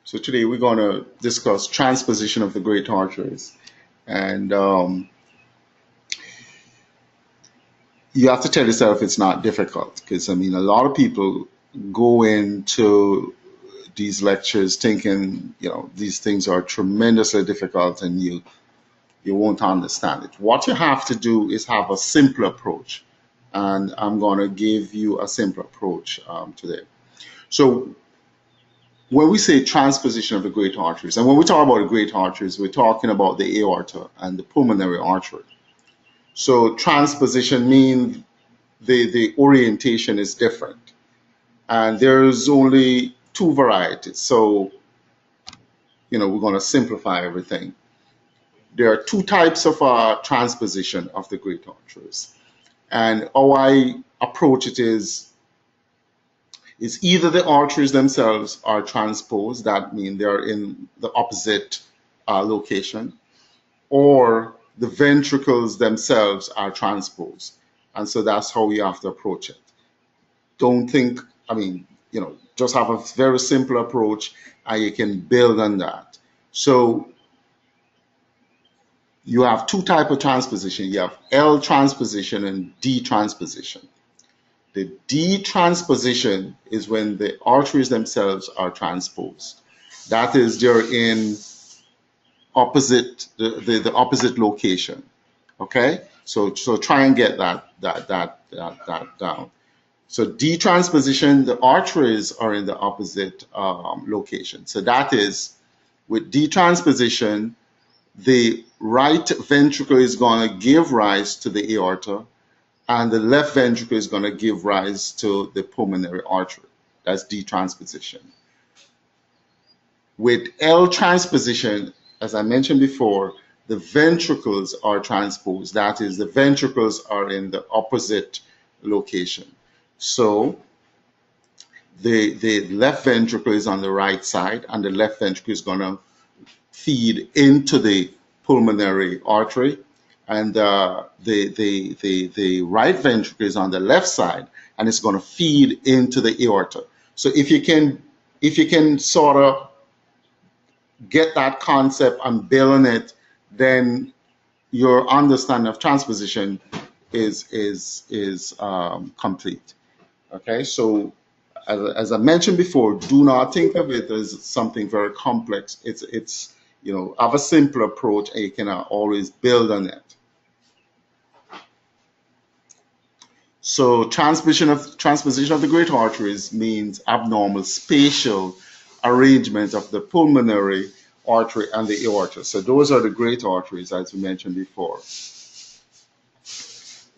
So today we're going to discuss transposition of the great arteries. And you have to tell yourself it's not difficult because, I mean, a lot of people go into these lectures thinking, these things are tremendously difficult and you won't understand it. What you have to do is have a simple approach. And I'm going to give you a simple approach today. So when we say transposition of the great arteries, and when we talk about the great arteries, we're talking about the aorta and the pulmonary artery. So transposition means the orientation is different. And there's only two varieties. So, we're going to simplify everything. There are two types of transposition of the great arteries. And how I approach it is either the arteries themselves are transposed, that means they're in the opposite location, or the ventricles themselves are transposed. And so that's how you have to approach it. Don't think, just have a very simple approach and you can build on that. So you have two types of transposition. You have L transposition and D transposition. The D transposition is when the arteries themselves are transposed. That is, they're in opposite the opposite location. Okay, so try and get that down. So D transposition, the arteries are in the opposite location. So that is, with D transposition, the right ventricle is going to give rise to the aorta, and the left ventricle is going to give rise to the pulmonary artery. That's D transposition. With L transposition, as I mentioned before, the ventricles are transposed. That is, the ventricles are in the opposite location. So the left ventricle is on the right side, and the left ventricle is going to feed into the pulmonary artery, and the right ventricle is on the left side, and it's going to feed into the aorta. So if you can sort of get that concept and build on it, then your understanding of transposition is complete. Okay, so as I mentioned before, do not think of it as something very complex. It's have a simple approach and you can always build on it. So transposition of the great arteries means abnormal spatial arrangement of the pulmonary artery and the aorta. So those are the great arteries, as we mentioned before.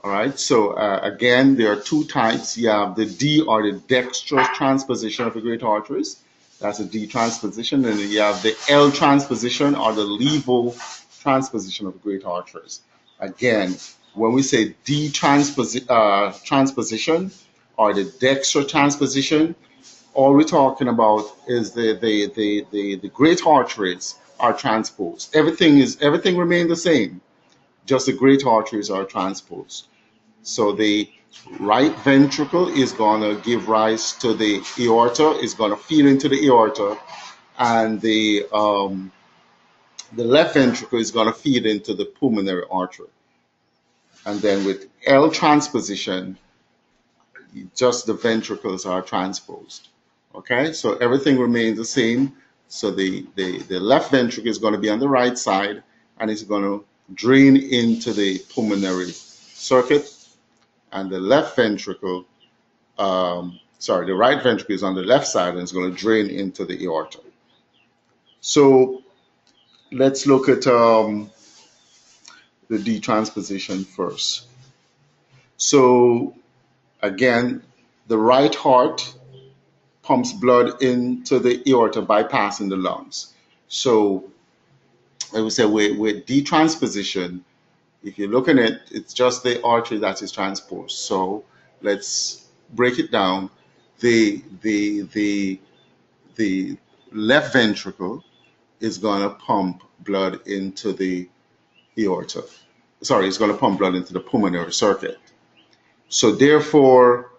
All right, so again, there are two types. You have the D, or the dextrose transposition of the great arteries. That's a D transposition. And you have the L transposition, or the levo transposition of the great arteries. Again, when we say D transposition or the dextrose transposition, all we're talking about is the great arteries are transposed. Everything remains the same, just the great arteries are transposed. So the right ventricle is going to give rise to the aorta, is going to feed into the aorta, and the left ventricle is going to feed into the pulmonary artery. And then with L transposition, just the ventricles are transposed. Okay, so everything remains the same. So the left ventricle is going to be on the right side, and it's going to drain into the pulmonary circuit, and the left ventricle, the right ventricle is on the left side and it's going to drain into the aorta. So let's look at the D transposition first. So again, the right heart pumps blood into the aorta, bypassing the lungs. So I would say with D transposition, if you look at it, it's just the artery that is transposed. So let's break it down. The left ventricle is going to pump blood into the aorta. Sorry, it's going to pump blood into the pulmonary circuit. So therefore,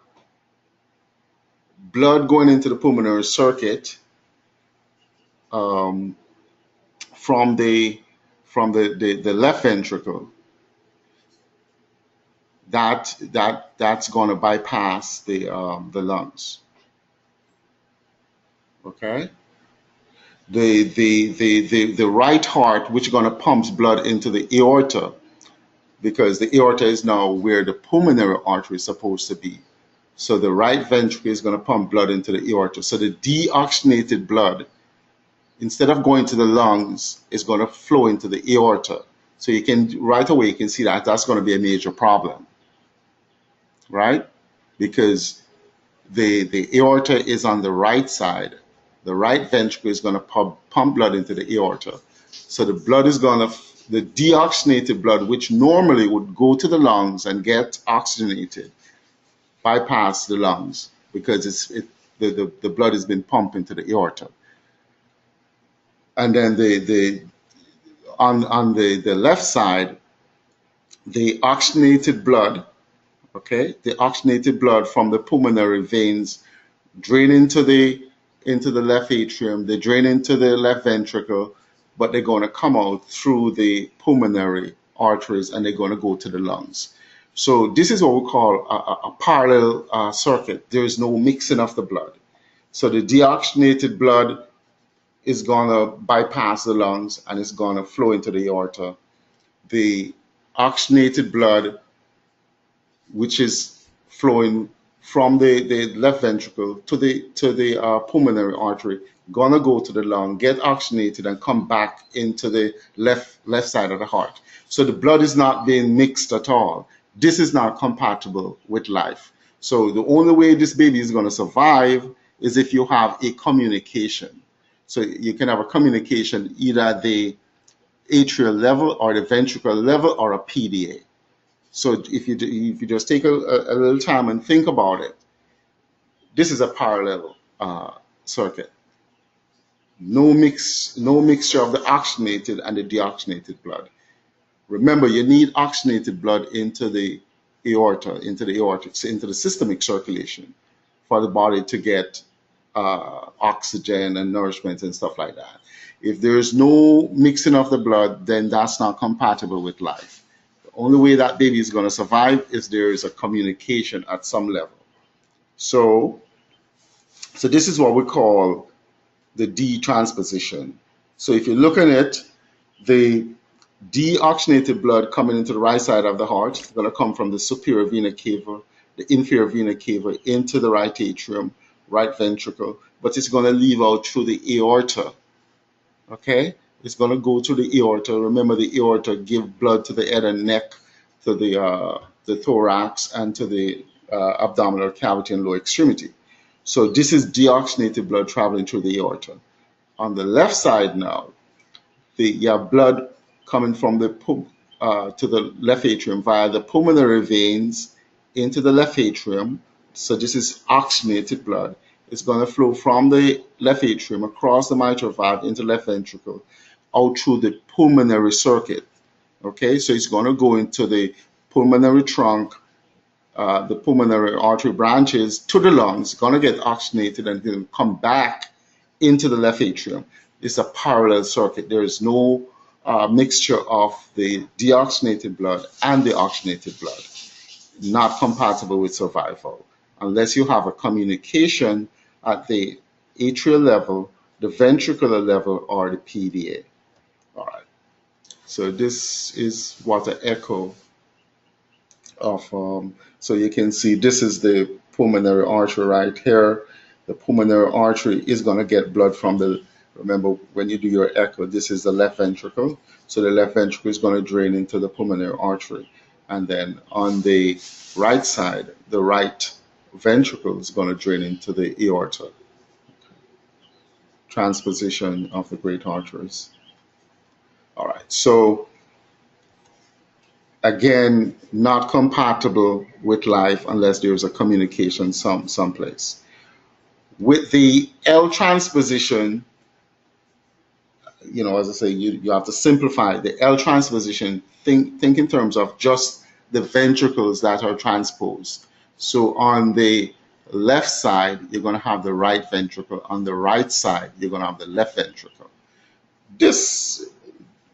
blood going into the pulmonary circuit um, from the left ventricle, that's going to bypass the lungs. Okay. The right heart, which is going to pump blood into the aorta, because the aorta is now where the pulmonary artery is supposed to be. So the right ventricle is going to pump blood into the aorta. So the deoxygenated blood, instead of going to the lungs, is going to flow into the aorta. So you can right away you can see that that's going to be a major problem, right? Because the aorta is on the right side. The right ventricle is going to pump blood into the aorta. So the blood is going to, the deoxygenated blood, which normally would go to the lungs and get oxygenated, bypass the lungs because the blood has been pumped into the aorta. And then on the left side, the oxygenated blood, okay, the oxygenated blood from the pulmonary veins drain into the left atrium, they drain into the left ventricle, but they're going to come out through the pulmonary arteries and they're going to go to the lungs. So this is what we call a parallel circuit. There is no mixing of the blood. So the deoxygenated blood is going to bypass the lungs and it's going to flow into the aorta. The oxygenated blood, which is flowing from the left ventricle to the pulmonary artery, gonna go to the lung, get oxygenated, and come back into the left side of the heart. So the blood is not being mixed at all. This is not compatible with life. So the only way this baby is going to survive is if you have a communication. So you can have a communication either at the atrial level or the ventricular level or a PDA. So if you just take a little time and think about it, this is a parallel circuit. No mixture of the oxygenated and the deoxygenated blood. Remember, you need oxygenated blood into the aorta, into the systemic circulation for the body to get oxygen and nourishment and stuff like that. If there's no mixing of the blood, then that's not compatible with life. The only way that baby is going to survive is there is a communication at some level. So this is what we call the detransposition. So if you're looking at the deoxygenated blood coming into the right side of the heart, it's going to come from the superior vena cava, the inferior vena cava into the right atrium, right ventricle, but it's going to leave out through the aorta. Okay, it's going to go through the aorta. Remember, the aorta give blood to the head and neck, to the thorax, and to the abdominal cavity and lower extremity. So this is deoxygenated blood traveling through the aorta. On the left side now, you have blood coming from the to the left atrium via the pulmonary veins into the left atrium. So this is oxygenated blood. It's going to flow from the left atrium across the mitral valve into left ventricle out through the pulmonary circuit. Okay, so it's going to go into the pulmonary trunk, the pulmonary artery branches to the lungs, going to get oxygenated and then come back into the left atrium. It's a parallel circuit. There is no mixture of the deoxygenated blood and the oxygenated blood. Not compatible with survival unless you have a communication at the atrial level, the ventricular level, or the PDA. All right. So this is what an echo of, so you can see this is the pulmonary artery right here. The pulmonary artery is going to get blood from the, remember when you do your echo, this is the left ventricle. So the left ventricle is going to drain into the pulmonary artery. And then on the right side, the right ventricle is going to drain into the aorta. Transposition of the great arteries. All right. So again, not compatible with life unless there's a communication someplace. With the L transposition, as I say, you have to simplify the L transposition. Think in terms of just the ventricles that are transposed. So on the left side, you're going to have the right ventricle. On the right side, you're going to have the left ventricle. These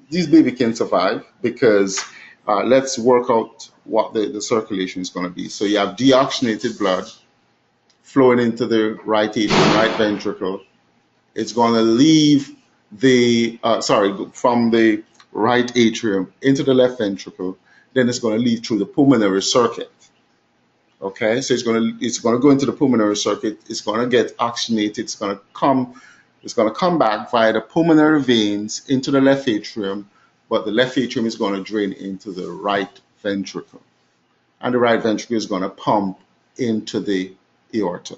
baby can survive because let's work out what the circulation is going to be. So you have deoxygenated blood flowing into the right atrium, right ventricle. It's going to leave from the right atrium into the left ventricle. Then it's going to leave through the pulmonary circuit. Okay, so it's going to go into the pulmonary circuit. It's going to get oxygenated. It's going to come back via the pulmonary veins into the left atrium, but the left atrium is going to drain into the right ventricle, and the right ventricle is going to pump into the aorta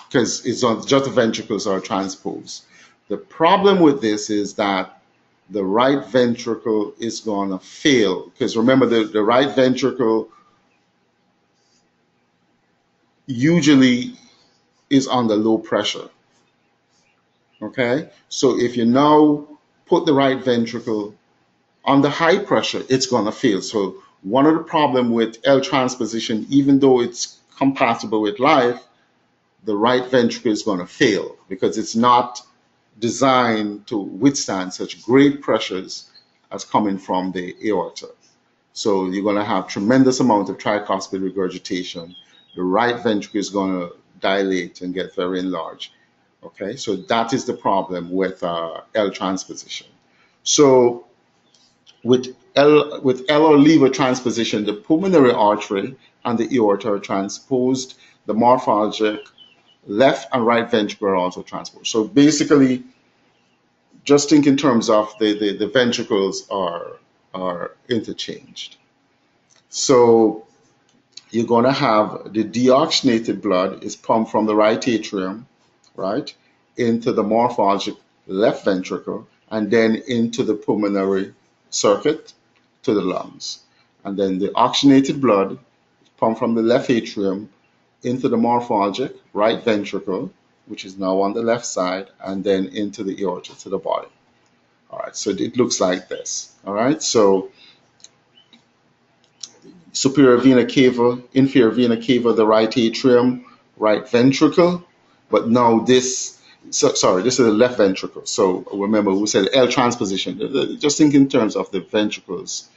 because it's just the ventricles are transposed. The problem with this is that the right ventricle is going to fail because remember the right ventricle usually is under low pressure. Okay, so if you now put the right ventricle under high pressure, it's going to fail. So one of the problems with L transposition, even though it's compatible with life, the right ventricle is going to fail because it's not designed to withstand such great pressures as coming from the aorta. So you're going to have tremendous amount of tricuspid regurgitation. The right ventricle is going to dilate and get very enlarged. Okay, so that is the problem with L transposition. So with L or lever transposition, the pulmonary artery and the aorta are transposed. The morphologic left and right ventricle are also transposed. So basically, just think in terms of the ventricles are interchanged. So you're going to have the deoxygenated blood is pumped from the right atrium, right, into the morphologic left ventricle, and then into the pulmonary circuit to the lungs. And then the oxygenated blood is pumped from the left atrium into the morphologic right ventricle, which is now on the left side, and then into the aorta to the body. All right, so it looks like this. All right, so superior vena cava, inferior vena cava, the right atrium, right ventricle. But now this is the left ventricle. So remember, we said L transposition. Just think in terms of the ventricles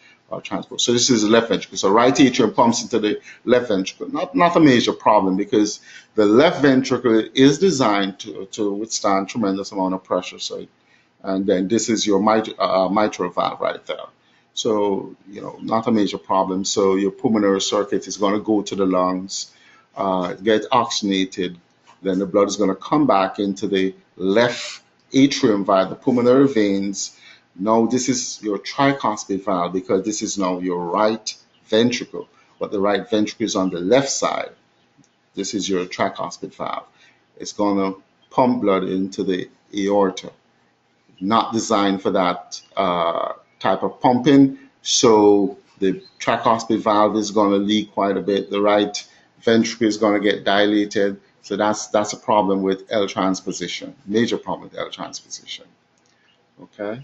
transposed. So this is the left ventricle. So right atrium pumps into the left ventricle. Not a major problem because the left ventricle is designed to withstand tremendous amount of pressure. So, and then this is your mitral valve right there. So, not a major problem. So your pulmonary circuit is going to go to the lungs, get oxygenated. Then the blood is going to come back into the left atrium via the pulmonary veins. Now this is your tricuspid valve because this is now your right ventricle, but the right ventricle is on the left side. This is your tricuspid valve. It's going to pump blood into the aorta. Not designed for that type of pumping, so the tricuspid valve is going to leak quite a bit. The right ventricle is going to get dilated. So that's a problem with L transposition, major problem with L transposition. Okay.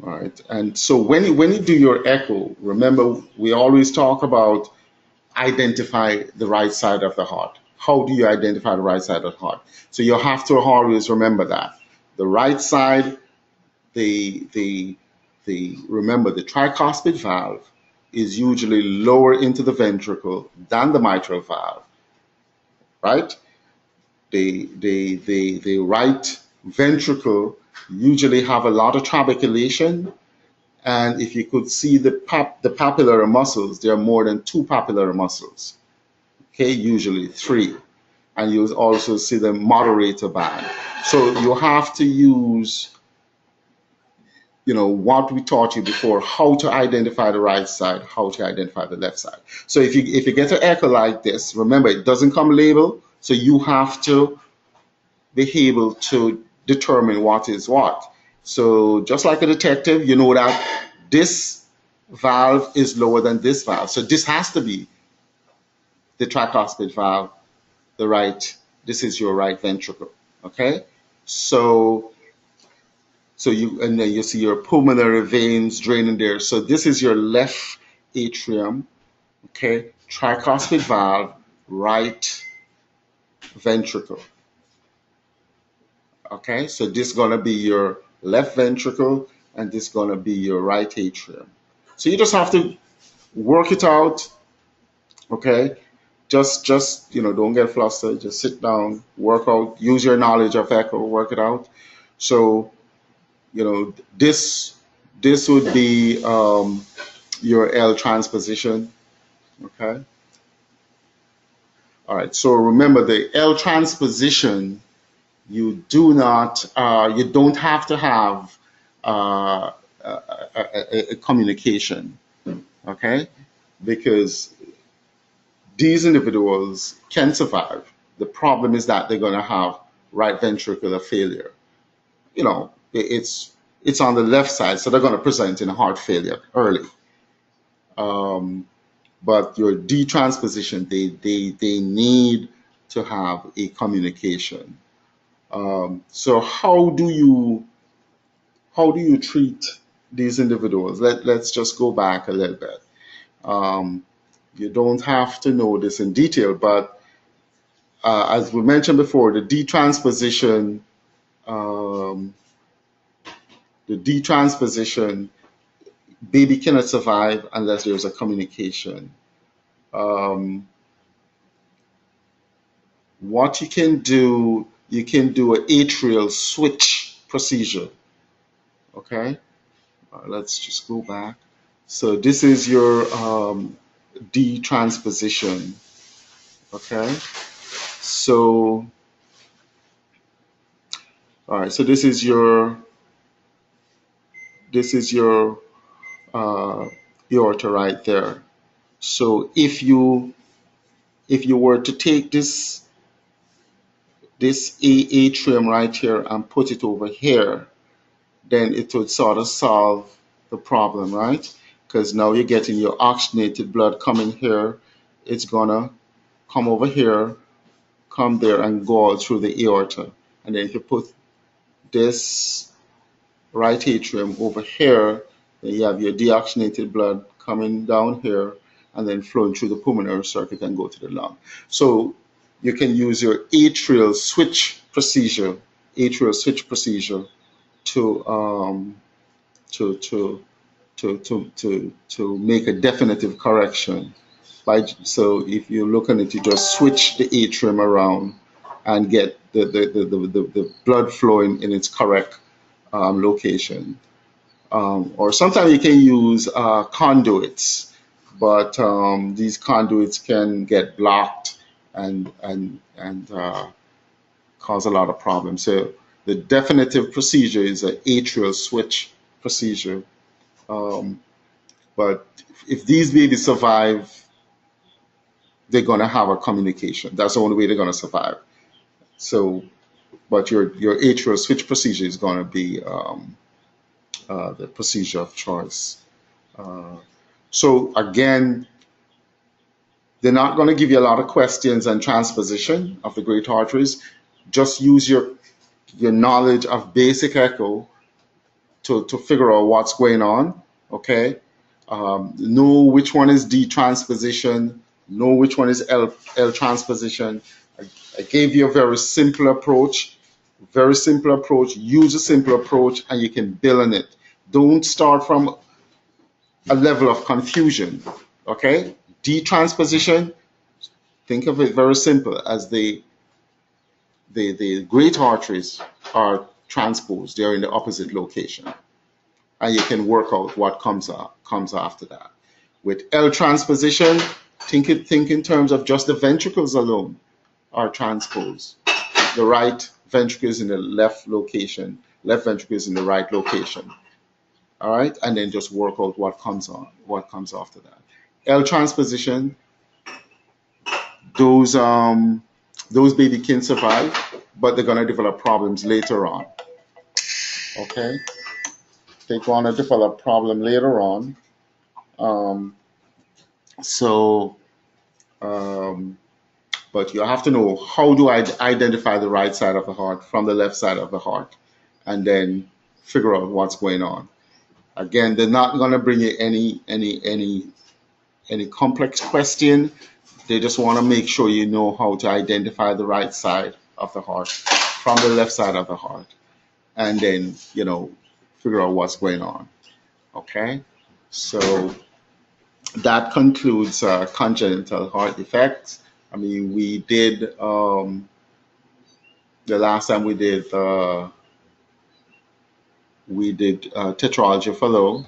All right. And so when you do your echo, remember we always talk about identify the right side of the heart. How do you identify the right side of the heart? So you have to always remember that the right side, remember the tricuspid valve is usually lower into the ventricle than the mitral valve, right? The right ventricle usually have a lot of trabeculation, and if you could see the papillary muscles, there are more than 2 papillary muscles, okay, usually 3, and you also see the moderator band. So you have to use what we taught you before, how to identify the right side, how to identify the left side. So if you get an echo like this, remember it doesn't come labeled, so you have to be able to determine what is what. So just like a detective, you know that this valve is lower than this valve. So this has to be the tricuspid valve, the right, this is your right ventricle, okay? So and then you see your pulmonary veins draining there. So this is your left atrium, Okay, tricuspid valve, right ventricle. Okay, so this is gonna be your left ventricle, and this is gonna be your right atrium. So you just have to work it out. Okay, just don't get flustered. Just sit down, work out, use your knowledge of echo, work it out. So this would be your L transposition. Okay. All right. So remember the L transposition. You don't have to have a communication. Okay, because these individuals can survive. The problem is that they're going to have right ventricular failure. It's on the left side, so they're going to present in heart failure early. But your D transposition, they need to have a communication. So how do you treat these individuals? Let's just go back a little bit. You don't have to know this in detail, but as we mentioned before, um, the detransposition, baby cannot survive unless there's a communication. Um, what you can do an atrial switch procedure. Okay, let's just go back. So this is your detransposition. Okay, so all right, so this is your aorta right there. So if you were to take this atrium right here and put it over here, then it would sort of solve the problem, right? Because now you're getting your oxygenated blood coming here. It's gonna come over here, come there, and go out through the aorta. And then if you put this right atrium over here, then you have your deoxygenated blood coming down here and then flowing through the pulmonary circuit and go to the lung. So you can use your atrial switch procedure to to make a definitive correction. So if you look at it, you just switch the atrium around and get the blood flowing in its correct location. Or sometimes you can use conduits, but these conduits can get blocked and cause a lot of problems. So the definitive procedure is an atrial switch procedure. Um, but if these babies survive, they're going to have a communication. That's the only way they're going to survive. So, but your atrial switch procedure is going to be the procedure of choice. Uh, so again, they're not going to give you a lot of questions on transposition of the great arteries. Just use your knowledge of basic echo to figure out what's going on. Okay, know which one is D transposition, know which one is L transposition. I gave you a very simple approach. Very simple approach. Use a simple approach, and you can build on it. Don't start from a level of confusion. Okay, D transposition. Think of it very simple as the great arteries are transposed. They're in the opposite location, and you can work out what comes after that. With L transposition, think in terms of just the ventricles alone are transposed. The right ventricle is in the left location, left ventricle is in the right location. All right, and then just work out what comes after that. L transposition, those baby can survive, but they're gonna develop problems later on. Okay, they're gonna develop problem later on. Um, so, um, but you have to know how do I identify the right side of the heart from the left side of the heart, and then figure out what's going on. Again, they're not gonna bring you any any complex question. They just want to make sure you know how to identify the right side of the heart from the left side of the heart, and then figure out what's going on. Okay, so that concludes congenital heart defects. I mean, we did the last time we did tetralogy fellow.